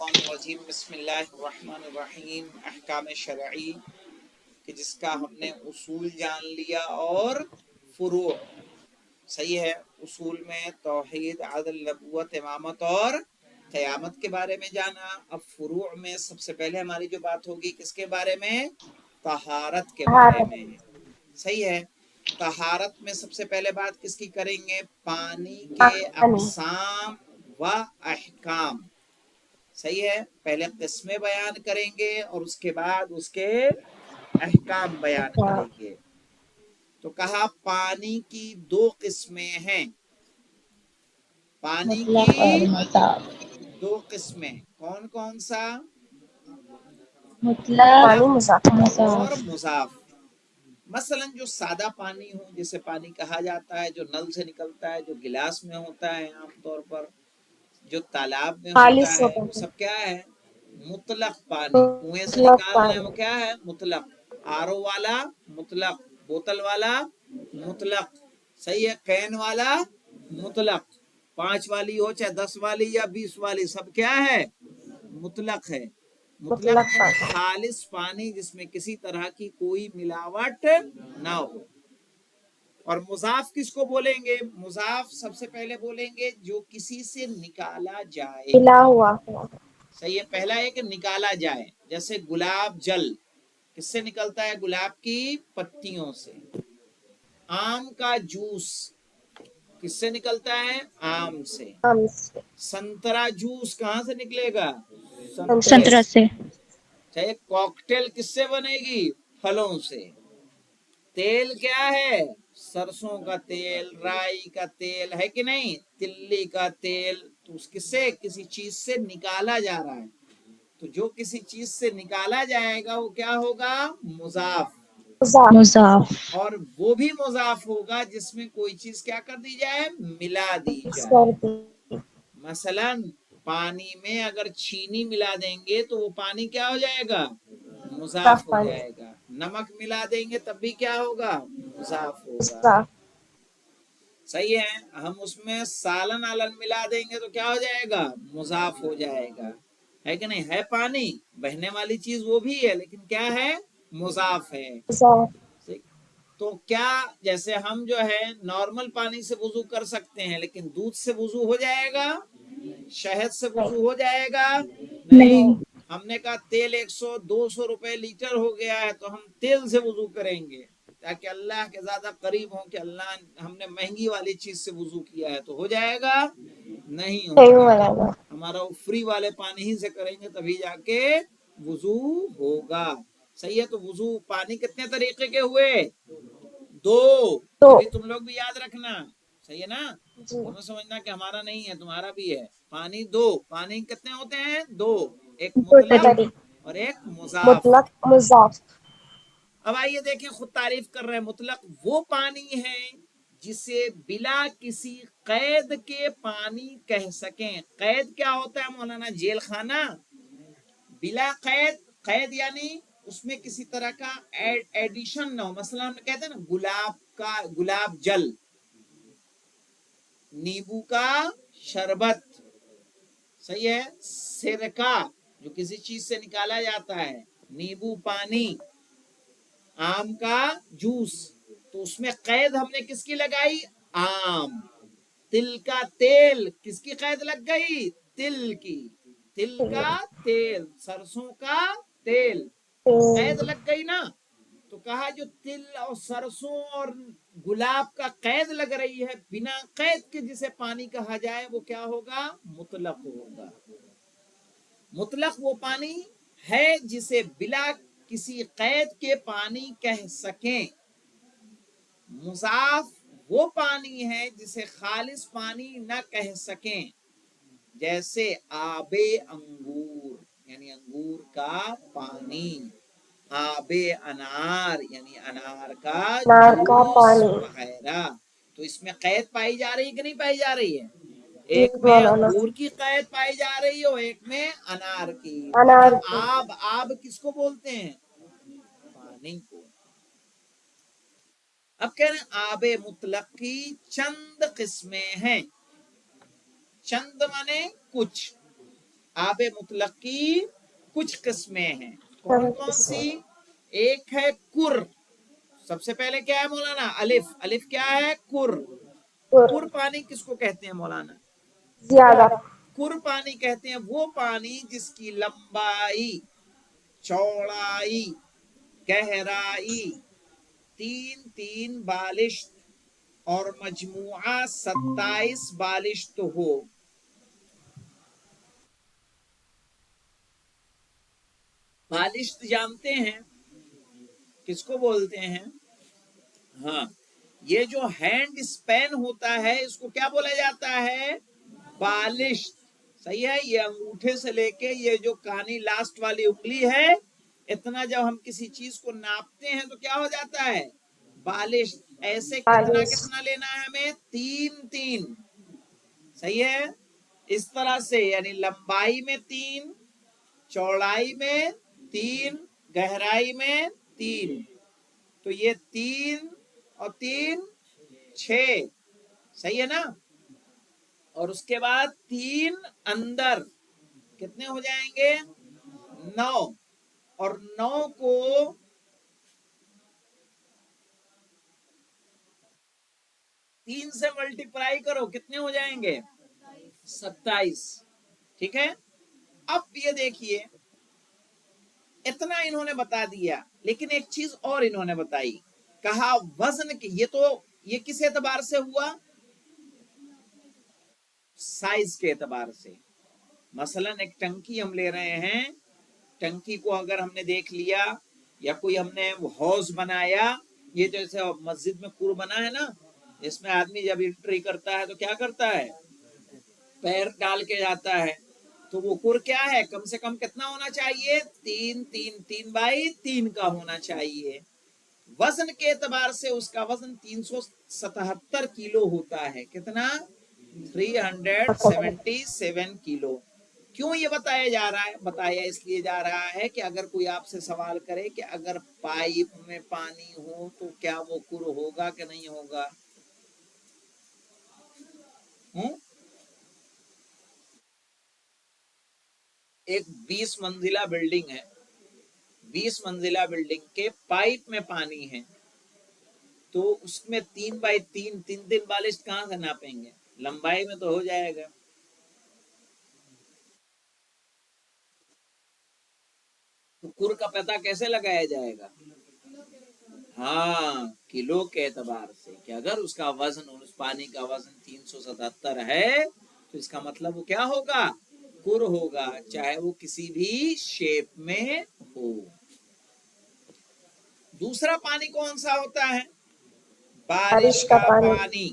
الشیطان الرجیم بسم اللہ الرحمن الرحیم احکام شرعی کہ جس کا ہم نے اصول جان لیا اور فروع صحیح ہے. اصول میں توحید، عدل، نبوت، امامت اور قیامت کے بارے میں جانا. اب فروع میں سب سے پہلے ہماری جو بات ہوگی کس کے بارے میں؟ طہارت کے بارے میں. صحیح ہے. طہارت میں سب سے پہلے بات کس کی کریں گے؟ پانی کے اقسام و احکام. صحیح ہے. پہلے قسمیں بیان کریں گے اور اس کے بعد اس کے احکام بیان کریں گے. تو کہا پانی کی دو قسمیں ہیں. پانی کی دو قسمیں کون کون سا؟ مطلق اور مضاف. مثلا جو سادہ پانی ہو جسے پانی کہا جاتا ہے، جو نل سے نکلتا ہے، جو گلاس میں ہوتا ہے عام طور پر، جو تالاب میں ہوتا ہے، وہ سب کیا ہے؟ مطلق پانی. کنویں سے نکالنا ہے وہ کیا ہے؟ مطلق. آرو والا مطلق، بوتل والا مطلق. صحیح ہے. کین والا مطلق. 5 والی ہو چاہے 10 والی یا 20 والی، سب کیا ہے؟ مطلق ہے. مطلق یعنی خالص پانی جس میں کسی طرح کی کوئی ملاوٹ نہ ہو. اور مضاف کس کو بولیں گے؟ مضاف سب سے پہلے بولیں گے جو کسی سے نکالا جائے. صحیح ہے. پہلا ہے کہ نکالا جائے. جیسے گلاب جل کس سے نکلتا ہے؟ گلاب کی پتیوں سے. آم کا جوس کس سے نکلتا ہے؟ آم سے. سنترا جوس کہاں سے نکلے گا؟ سنترا سے. چاہے کاکٹیل کس سے بنے گی؟ پھلوں سے. تیل کیا ہے؟ سرسوں کا تیل، رائی کا تیل ہے کہ نہیں، تلی کا تیل. تو اس کس سے؟ کسی چیز سے نکالا جا رہا ہے. تو جو کسی چیز سے نکالا جائے گا وہ کیا ہوگا؟ مضاف. مضاف. اور وہ بھی مضاف ہوگا جس میں کوئی چیز کیا کر دی جائے؟ ملا دی جائے. مثلا پانی میں اگر چینی ملا دیں گے تو وہ پانی کیا ہو جائے گا؟ مضاف ہو جائے گا. نمک ملا دیں گے تب بھی کیا ہوگا؟ مضاف ہوگا. صحیح ہے. ہم اس میں سالن آلن ملا دیں گے تو کیا ہو جائے گا؟ مضاف ہو جائے گا. ہے کہ نہیں؟ ہے پانی بہنے والی چیز وہ بھی ہے لیکن کیا ہے؟ مضاف ہے. تو کیا جیسے ہم جو ہے نارمل پانی سے وضو کر سکتے ہیں لیکن دودھ سے وضو ہو جائے گا؟ شہد سے وضو ہو جائے گا؟ نہیں. ہم نے کہا تیل 100-200 روپے لیٹر ہو گیا ہے تو ہم تیل سے وضو کریں گے تاکہ اللہ کے زیادہ قریب ہوں کہ اللہ ہم نے مہنگی والی چیز سے وضو کیا ہے. تو ہو جائے گا؟ نہیں ہوگا. ہمارا فری والے پانی ہی سے کریں گے تبھی جا کے وضو ہوگا. صحیح ہے. تو وضو پانی کتنے طریقے کے ہوئے؟ 2. ابھی تم لوگ بھی یاد رکھنا. صحیح ہے نا؟ تمہیں سمجھنا کہ ہمارا نہیں ہے تمہارا بھی ہے. پانی 2. پانی کتنے ہوتے ہیں؟ 2. ایک مطلق اور ایک مضاف. اب آئیے دیکھیں خود تعریف کر رہے ہیں. مطلق وہ پانی ہے جسے بلا کسی قید کے پانی کہہ سکیں. قید کیا ہوتا ہے مولانا؟ جیل خانہ. بلا قید، قید یعنی اس میں کسی طرح کا ایڈیشن نہ ہو. مثلا ہم کہتے ہیں نا گلاب جل، نیبو کا شربت. صحیح ہے. سرکہ جو کسی چیز سے نکالا جاتا ہے، نیبو پانی، آم کا جوس. تو اس میں قید ہم نے کس کی لگائی؟ آم. تل کا تیل کس کی قید لگ گئی؟ تل کی. تل کا تیل، سرسوں کا تیل، قید لگ گئی نا. تو کہا جو تل اور سرسوں اور گلاب کا قید لگ رہی ہے، بنا قید کے جسے پانی کہا جائے وہ کیا ہوگا؟ مطلق ہوگا. مطلق وہ پانی ہے جسے بلا کسی قید کے پانی کہہ سکیں. مضاف وہ پانی ہے جسے خالص پانی نہ کہہ سکیں. جیسے آب انگور یعنی انگور کا پانی، آب انار یعنی انار کا جوس وغیرہ. تو اس میں قید پائی جا رہی ہے کہ نہیں پائی جا رہی ہے؟ ایک میں انگور کی قید پائی جا رہی ہے اور ایک میں انار کی. آب کس کو بولتے ہیں؟ پانی کو. اب کہہ رہے ہیں آب مطلق کی چند قسمیں ہیں. چند مانے کچھ. آب مطلق کی کچھ قسمیں ہیں. کون کون سی؟ ایک ہے کر. سب سے پہلے کیا ہے مولانا؟ الف. الف کیا ہے؟ کر. کر پانی کس کو کہتے ہیں مولانا؟ زیادہ. کر پانی کہتے ہیں وہ پانی جس کی لمبائی، چوڑائی، گہرائی 3 بالشت اور مجموعہ 27 بالشت ہو. بالشت جانتے ہیں کس کو بولتے ہیں؟ ہاں، یہ جو ہینڈ اسپین ہوتا ہے اس کو کیا بولا جاتا ہے؟ بالشت. صحیح ہے. یہ انگوٹھے سے لے کے یہ جو کانی لاسٹ والی انگلی ہے، اتنا جب ہم کسی چیز کو ناپتے ہیں تو کیا ہو جاتا ہے؟ بالشت. ایسے کتنا کتنا لینا ہے ہمیں؟ 3. صحیح ہے. اس طرح سے یعنی لمبائی میں 3، چوڑائی میں 3، گہرائی میں 3. تو یہ 3 اور 3 6. صحیح ہے نا. اور اس کے بعد 3 اندر کتنے ہو جائیں گے؟ 9. اور 9 کو 3 سے ملٹیپلائی کرو، کتنے ہو جائیں گے؟ 27. ٹھیک ہے. اب یہ دیکھیے اتنا انہوں نے بتا دیا، لیکن ایک چیز اور انہوں نے بتائی. کہا وزن کی. یہ کس اعتبار سے ہوا؟ سائز کے اعتبار سے. مثلا ایک ٹنکی ہم لے رہے ہیں، ٹنکی کو اگر ہم نے دیکھ لیا یا کوئی ہم نے حوض بنایا، یہ جیسے مسجد میں کور بنا ہے نا، اس میں آدمی جب انٹری کرتا ہے تو کیا کرتا ہے؟ پیر ڈال کے جاتا ہے. تو وہ کور کیا ہے؟ کم سے کم کتنا ہونا چاہیے؟ 3 کا ہونا چاہیے. وزن کے اعتبار سے اس کا وزن 377 کلو ہوتا ہے. کتنا؟ 377 کلو. کیوں یہ بتایا جا رہا ہے؟ بتایا اس لیے جا رہا ہے کہ اگر کوئی آپ سے سوال کرے کہ اگر پائپ میں پانی ہو تو کیا وہ کر ہوگا کہ نہیں ہوگا؟ ایک 20 منزلہ بلڈنگ ہے، 20 منزلہ بلڈنگ کے پائپ میں پانی ہے، تو اس میں 3x3 بالشت کہاں سے ناپیں گے؟ لمبائی میں تو ہو جائے گا. تو کر کا پتہ کیسے لگایا جائے گا؟ ہاں، کلو کے اعتبار سے، کہ اگر اس کا وزن، اس پانی کا وزن 377 ہے تو اس کا مطلب وہ کیا ہوگا؟ کر ہوگا، چاہے وہ کسی بھی شیپ میں ہو. دوسرا پانی کون سا ہوتا ہے؟ بارش کا پانی.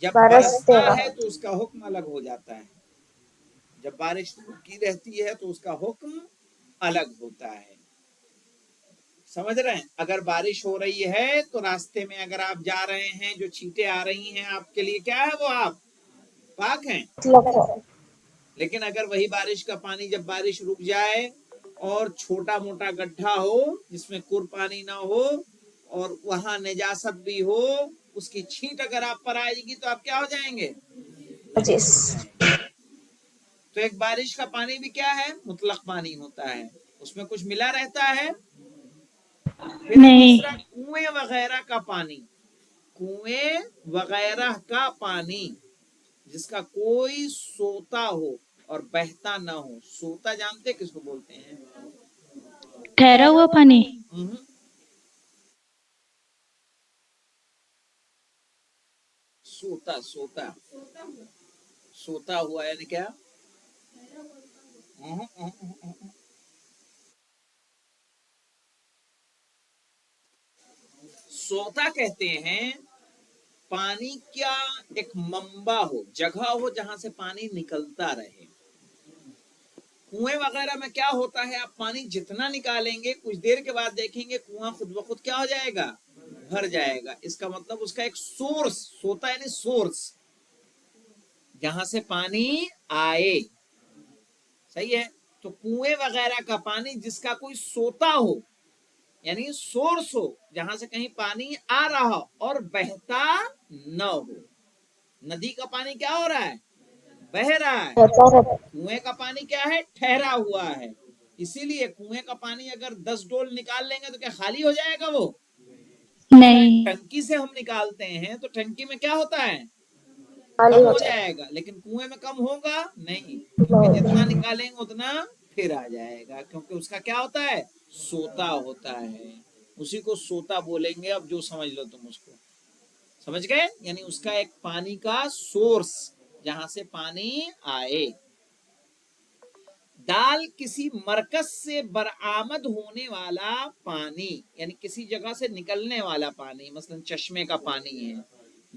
جب برستا ہے تو اس کا حکم الگ ہو جاتا ہے، جب بارش کی رہتی ہے تو اس کا حکم الگ ہوتا ہے. سمجھ رہے ہیں؟ اگر بارش ہو رہی ہے تو راستے میں اگر آپ جا رہے ہیں، جو چھینٹیں آ رہی ہیں آپ کے لیے کیا ہے؟ وہ آپ پاک ہیں. لیکن اگر وہی بارش کا پانی جب بارش رک جائے اور چھوٹا موٹا گڈھا ہو جس میں کر پانی نہ ہو اور وہاں نجاست بھی ہو، اس کی چھینٹ اگر آپ پر آئے گی تو آپ کیا ہو جائیں گے؟ تو ایک بارش کا پانی بھی کیا ہے؟ مطلق پانی ہوتا ہے، اس میں کچھ ملا رہتا ہے. پھر دوسرا کنویں وغیرہ کا پانی. کنویں وغیرہ کا پانی جس کا کوئی سوتا ہو اور بہتا نہ ہو. سوتا جانتے کس کو بولتے ہیں؟ ٹھہرا ہوا پانی. سوتا ہوا یعنی کیا؟ سوتا کہتے ہیں پانی کیا ایک منبع ہو، جگہ ہو جہاں سے پانی نکلتا رہے. کنویں وغیرہ میں کیا ہوتا ہے؟ آپ پانی جتنا نکالیں گے کچھ دیر کے بعد دیکھیں گے کنواں خود بخود کیا ہو جائے گا؟ بھر جائے گا. اس کا مطلب اس کا ایک سورس سوتا یعنی سورس، جہاں سے پانی آئے. صحیح ہے. تو کنویں وغیرہ کا پانی جس کا کوئی سوتا ہو یعنی سورس ہو، جہاں سے کہیں پانی آ رہا اور بہتا نہ ہو. ندی کا پانی کیا ہو رہا ہے؟ بہ رہا ہے. بہتا رہتا. کنویں کا پانی کیا ہے؟ ٹھہرا ہوا ہے. اسی لیے کنویں کا پانی اگر 10 ڈول نکال لیں گے تو کیا خالی ہو جائے گا؟ وہ نہیں. ٹنکی سے ہم نکالتے ہیں تو ٹنکی میں کیا ہوتا ہے؟ خالی کم ہو ہو جائے. جائے گا. لیکن کنویں میں کم ہوگا نہیں، کیونکہ جتنا نکالیں گے اتنا پھر آ جائے گا، کیونکہ اس کا کیا ہوتا ہے؟ سوتا ہوتا ہے. اسی کو سوتا بولیں گے. اب جو سمجھ لو تم اس کو سمجھ گئے، یعنی اس کا ایک پانی کا سورس جہاں سے پانی آئے. دال کسی مرکز سے برآمد ہونے والا پانی، یعنی کسی جگہ سے نکلنے والا پانی، مثلا چشمے کا پانی ہے،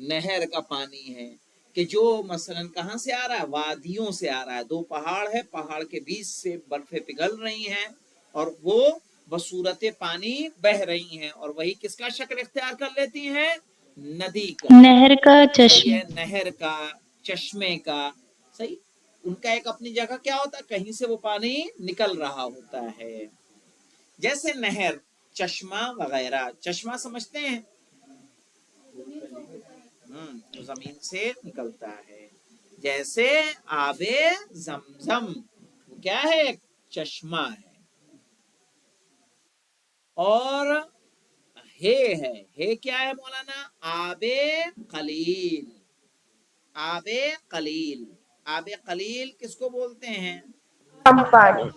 نہر کا پانی ہے، کہ جو مثلا کہاں سے آ رہا ہے؟ وادیوں سے آ رہا ہے. 2 پہاڑ ہے، پہاڑ کے بیچ سے برفیں پگھل رہی ہیں اور وہ بصورت پانی بہ رہی ہیں، اور وہی کس کا شکل اختیار کر لیتی ہیں؟ ندی کا. نہر کا، صحیح چشمے. ہے، نہر کا، چشمے کا. صحیح. ان کا ایک اپنی جگہ کیا ہوتا ہے؟ کہیں سے وہ پانی نکل رہا ہوتا ہے. جیسے نہر، چشمہ وغیرہ. چشمہ سمجھتے ہیں؟ جو زمین سے نکلتا ہے. جیسے آب زمزم، وہ کیا ہے؟ ایک چشمہ ہے. اور ہے کیا ہے مولانا؟ آب قلیل. آب قلیل. آب قلیل کس کو بولتے ہیں؟ کم پانی.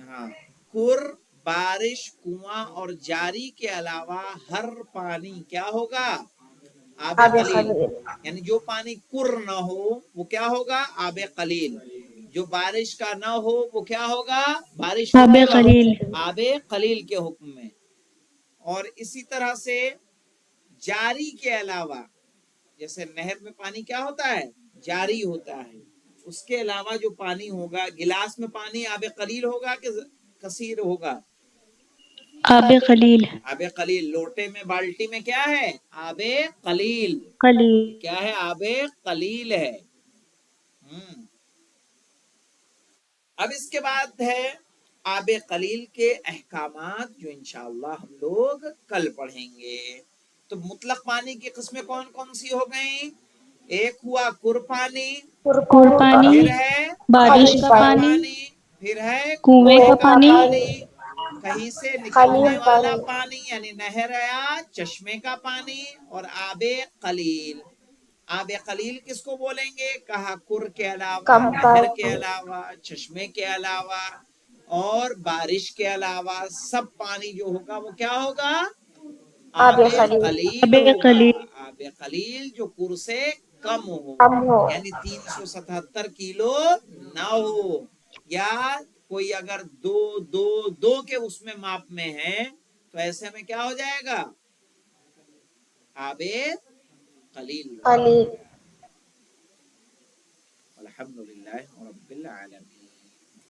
ہاں. کر، بارش، کنواں اور جاری کے علاوہ ہر پانی کیا ہوگا؟ آب آب قلیل. خلیل. یعنی جو پانی کر نہ ہو وہ کیا ہوگا؟ آب قلیل. جو بارش کا نہ ہو وہ کیا ہوگا؟ بارش آب ہوگا قلیل. آب قلیل کے حکم میں. اور اسی طرح سے جاری کے علاوہ، جیسے نہر میں پانی کیا ہوتا ہے؟ جاری ہوتا ہے. اس کے علاوہ جو پانی ہوگا، گلاس میں پانی آب قلیل ہوگا کہ کثیر ہوگا؟ آب قلیل. آب قلیل. لوٹے میں، بالٹی میں کیا ہے؟ آب قلیل. قلیل. کیا ہے؟ آب قلیل ہے. اب اس کے بعد ہے آب قلیل کے احکامات، جو انشاءاللہ ہم لوگ کل پڑھیں گے. تو مطلق پانی کی قسمیں کون کون سی ہو گئیں؟ ایک ہوا کر پانی، کور پانی. پانی، پھر ہے بارش بارش کا کا پانی، پانی، پھر ہے کنویں کنویں کا کا پانی، پانی، کہیں سے نکلنے خلیل والا پانی. پانی یعنی نہر یا چشمے کا پانی، اور آب قلیل. آب قلیل کس کو بولیں گے؟ کہا کر کے علاوہ، کم نہر کے پانی. علاوہ، چشمے کے علاوہ اور بارش کے علاوہ سب پانی جو ہوگا وہ کیا ہوگا؟ آب آب خلیل. قلیل آب ہوگا. قلیل. آب قلیل جو کر سے کم ہو، کم ہو. یعنی 377 کلو نہ ہو، یا کوئی اگر دو کے اس میں ماپ میں ہے تو ایسے میں کیا ہو جائے گا؟ آب قلیل. خلیل. الحمدللہ رب العالمین.